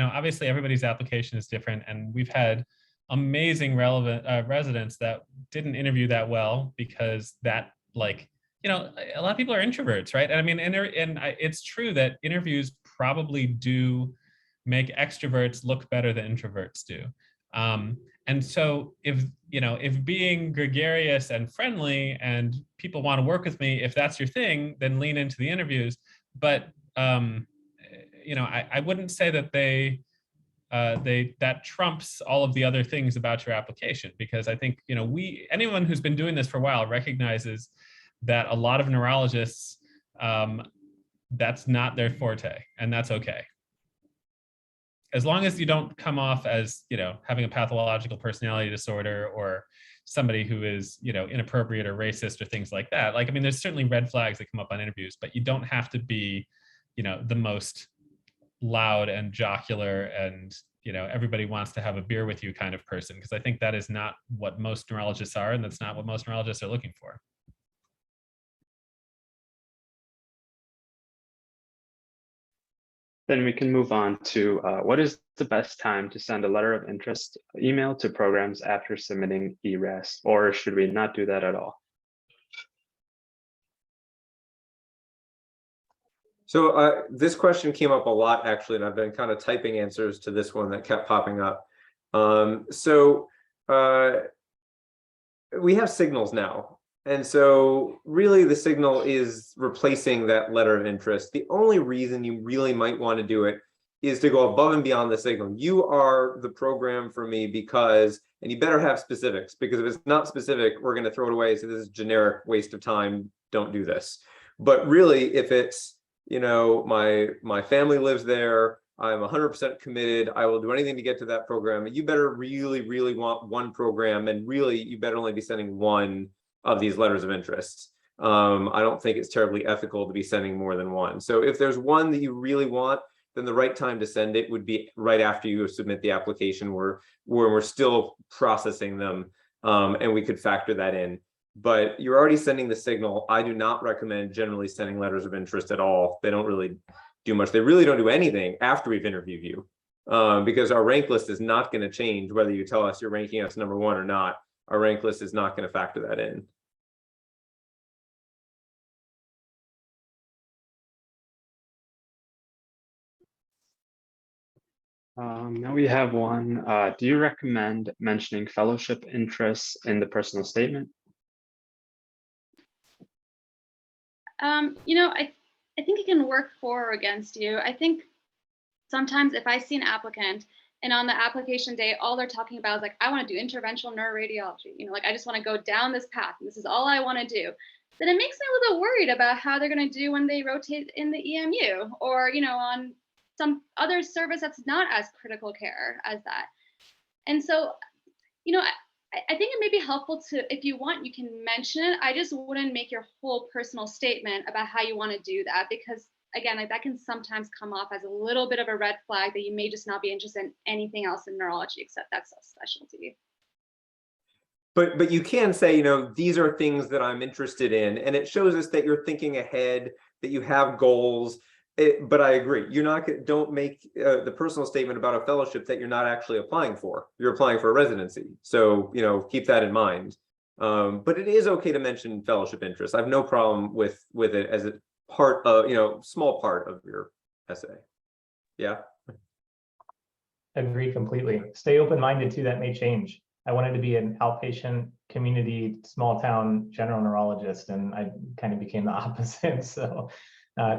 Obviously everybody's application is different, and we've had amazing relevant residents that didn't interview that well because that, a lot of people are introverts, right? And I mean, it's true that interviews probably do make extroverts look better than introverts do. And so if being gregarious and friendly and people want to work with me, if that's your thing, then lean into the interviews. But I wouldn't say that that trumps all of the other things about your application, because I think anyone who's been doing this for a while recognizes that a lot of neurologists, that's not their forte, and that's okay. As long as you don't come off as having a pathological personality disorder or somebody who is inappropriate or racist or things like that. I mean, there's certainly red flags that come up on interviews, but you don't have to be the most loud and jocular and everybody wants to have a beer with you kind of person, because I think that is not what most neurologists are, and that's not what most neurologists are looking for. Then we can move on to what is the best time to send a letter of interest email to programs after submitting ERAS, or should we not do that at all? So this question came up a lot, actually, and I've been kind of typing answers to this one that kept popping up. We have signals now. And so really the signal is replacing that letter of interest. The only reason you really might want to do it is to go above and beyond the signal. You are the program for me because, and you better have specifics, because if it's not specific, we're going to throw it away. So this is generic waste of time. Don't do this. But really, if it's, my family lives there, I'm 100% committed, I will do anything to get to that program. You better really, really want one program, and really you better only be sending one of these letters of interest. I don't think it's terribly ethical to be sending more than one. So if there's one that you really want, then the right time to send it would be right after you submit the application, where we're still processing them, and we could factor that in. But you're already sending the signal. I do not recommend generally sending letters of interest at all. They don't really do much. They really don't do anything after we've interviewed you, because our rank list is not going to change whether you tell us you're ranking us number 1 or not. Our rank list is not going to factor that in. Now we have one. Do you recommend mentioning fellowship interests in the personal statement? I think it can work for or against you. I think sometimes if I see an applicant And on the application day, all they're talking about is like, I want to do interventional neuroradiology. You know, like I just want to go down this path. And this is all I want to do. Then it makes me a little worried about how they're going to do when they rotate in the EMU or, you know, on some other service that's not as critical care as that. And so, you know, I think it may be helpful to, if you want, you can mention it. I just wouldn't make your whole personal statement about how you want to do that, because again, like that can sometimes come off as a little bit of a red flag that you may just not be interested in anything else in neurology except that subspecialty. But you can say, you know, these are things that I'm interested in, and it shows us that you're thinking ahead, that you have goals. But I agree, you're not, don't make the personal statement about a fellowship that you're not actually applying for. You're applying for a residency, so you know, keep that in mind. But it is okay to mention fellowship interest. I have no problem with it as a part of, you know, small part of your essay. Yeah. Agree completely. Stay open-minded too, that may change. I wanted to be an outpatient community small town general neurologist, and I kind of became the opposite. So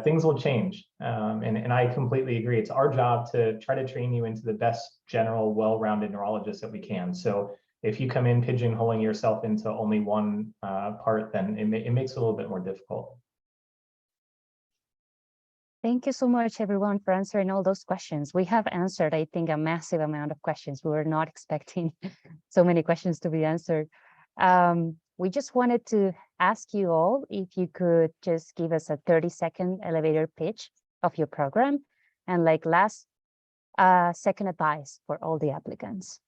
things will change. And I completely agree. It's our job to try to train you into the best general, well-rounded neurologist that we can. So if you come in pigeonholing yourself into only one part, then it makes it a little bit more difficult. Thank you so much, everyone, for answering all those questions. We have answered, I think, a massive amount of questions. We were not expecting so many questions to be answered. We just wanted to ask you all if you could just give us a 30-second elevator pitch of your program and like last second advice for all the applicants.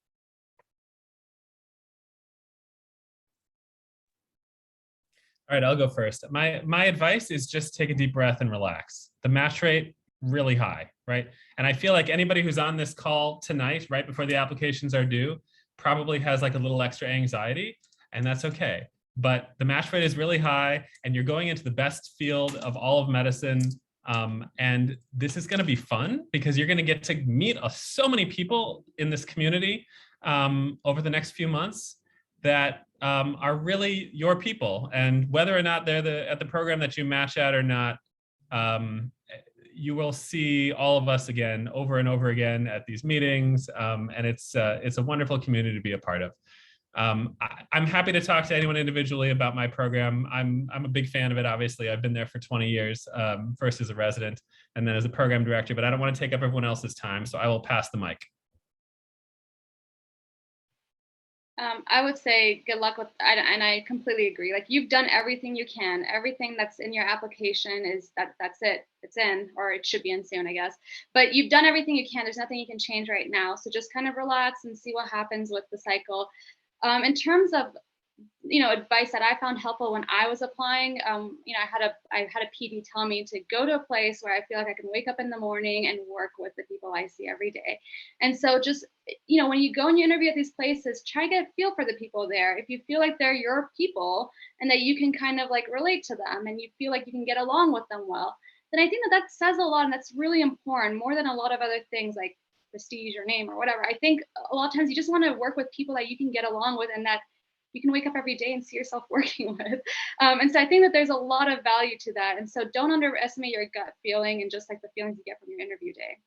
All right, I'll go first. My advice is just take a deep breath and relax. The match rate, really high, right? And I feel like anybody who's on this call tonight, right before the applications are due, probably has like a little extra anxiety, and that's okay. But the match rate is really high, and you're going into the best field of all of medicine. And this is gonna be fun because you're gonna get to meet so many people in this community over the next few months that are really your people, and whether or not they're at the program that you match at or not, you will see all of us again over and over again at these meetings, and it's a wonderful community to be a part of. I'm happy to talk to anyone individually about my program. I'm a big fan of it. Obviously, I've been there for 20 years, first as a resident and then as a program director, but I don't want to take up everyone else's time, so I will pass the mic. I would say good luck with, and I completely agree. Like you've done everything you can. Everything that's in your application is that's it. It's in, or it should be in soon, I guess. But you've done everything you can. There's nothing you can change right now. So just kind of relax and see what happens with the cycle. In terms of, you know, advice that I found helpful when I was applying, you know, I had a PD tell me to go to a place where I feel like I can wake up in the morning and work with the people I see every day. And so just, you know, when you go and you interview at these places, try to get a feel for the people there. If you feel like they're your people and that you can kind of like relate to them and you feel like you can get along with them well, then I think that says a lot, and that's really important, more than a lot of other things like prestige or name or whatever. I think a lot of times you just want to work with people that you can get along with and that you can wake up every day and see yourself working with. And so I think that there's a lot of value to that. And so don't underestimate your gut feeling and just like the feelings you get from your interview day.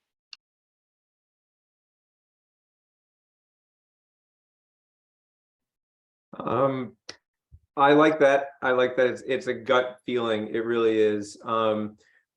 I like that. I like that it's a gut feeling. It really is.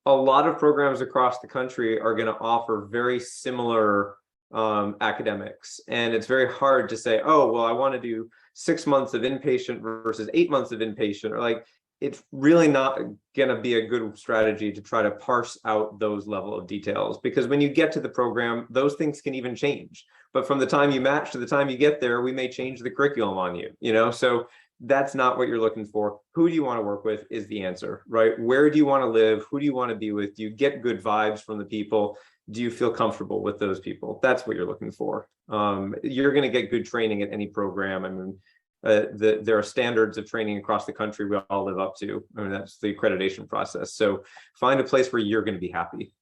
A lot of programs across the country are going to offer very similar academics, and it's very hard to say, oh, well, I want to do 6 months of inpatient versus 8 months of inpatient, or like, it's really not going to be a good strategy to try to parse out those level of details, because when you get to the program, those things can even change. But from the time you match to the time you get there, we may change the curriculum on you, you know? So that's not what you're looking for. Who do you want to work with is the answer, right? Where do you want to live? Who do you want to be with? Do you get good vibes from the people? Do you feel comfortable with those people? That's what you're looking for. You're going to get good training at any program. I mean, there are standards of training across the country we all live up to. I mean, that's the accreditation process. So find a place where you're going to be happy.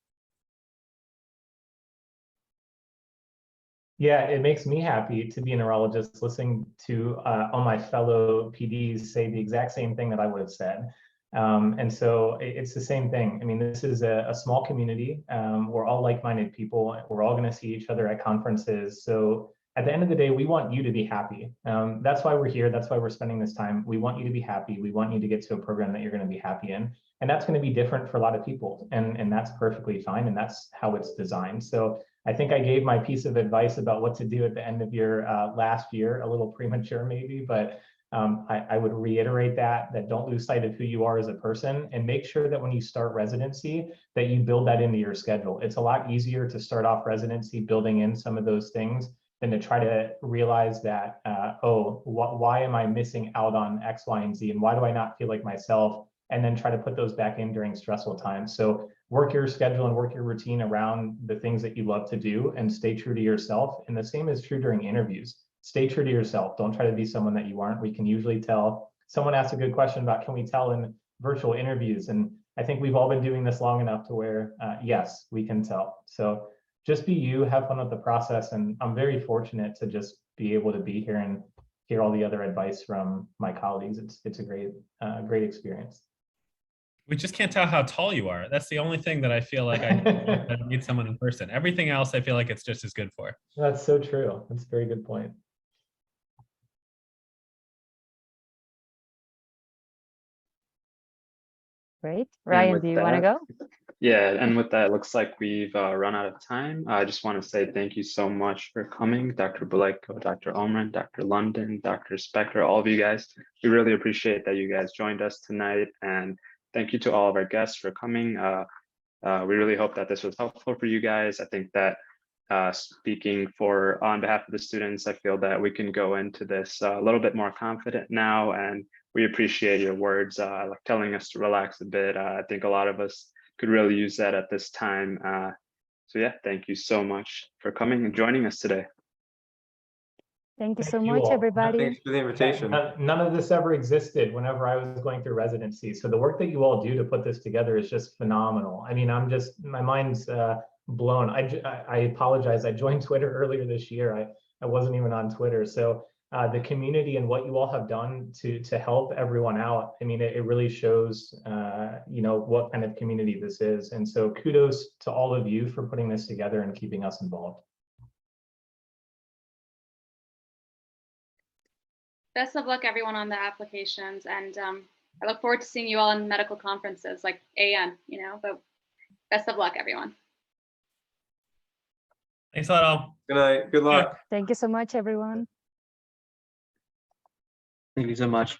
Yeah, it makes me happy to be a neurologist listening to all my fellow PDs say the exact same thing that I would have said. And so it's the same thing. I mean, this is a small community. We're all like-minded people. We're all going to see each other at conferences. So at the end of the day, we want you to be happy. That's why we're here. That's why we're spending this time. We want you to be happy. We want you to get to a program that you're going to be happy in. And that's going to be different for a lot of people. And that's perfectly fine. And that's how it's designed. So I think I gave my piece of advice about what to do at the end of your last year, a little premature maybe, but I would reiterate that don't lose sight of who you are as a person, and make sure that when you start residency, that you build that into your schedule. It's a lot easier to start off residency building in some of those things than to try to realize that, why am I missing out on X, Y, and Z? And why do I not feel like myself? And then try to put those back in during stressful times. So work your schedule and work your routine around the things that you love to do, and stay true to yourself. And the same is true during interviews. Stay true to yourself. Don't try to be someone that you aren't. We can usually tell. Someone asked a good question about, can we tell in virtual interviews? And I think we've all been doing this long enough to where, yes, we can tell. So just be you, have fun with the process. And I'm very fortunate to just be able to be here and hear all the other advice from my colleagues. It's a great experience. We just can't tell how tall you are. That's the only thing that I feel like I meet someone in person. Everything else I feel like it's just as good for. That's so true. That's a very good point. Great. Ryan, do you want to go? Yeah, and with that, it looks like we've run out of time. I just want to say thank you so much for coming, Dr. Baleko, Dr. Omran, Dr. London, Dr. Spector, all of you guys. We really appreciate that you guys joined us tonight, and thank you to all of our guests for coming. We really hope that this was helpful for you guys. I think that speaking on behalf of the students, I feel that we can go into this a little bit more confident now, and we appreciate your words like telling us to relax a bit. I think a lot of us could really use that at this time. So yeah, thank you so much for coming and joining us today. Thank you so much, everybody. Thanks for the invitation. None of this ever existed whenever I was going through residency. So the work that you all do to put this together is just phenomenal. I mean, my mind's blown. I apologize. I joined Twitter earlier this year. I wasn't even on Twitter. So the community and what you all have done to help everyone out, I mean, it really shows, what kind of community this is. And so kudos to all of you for putting this together and keeping us involved. Best of luck, everyone, on the applications. And I look forward to seeing you all in medical conferences like AN, but best of luck, everyone. Thanks a lot, all. Good night. Good luck. Thank you so much, everyone. Thank you so much.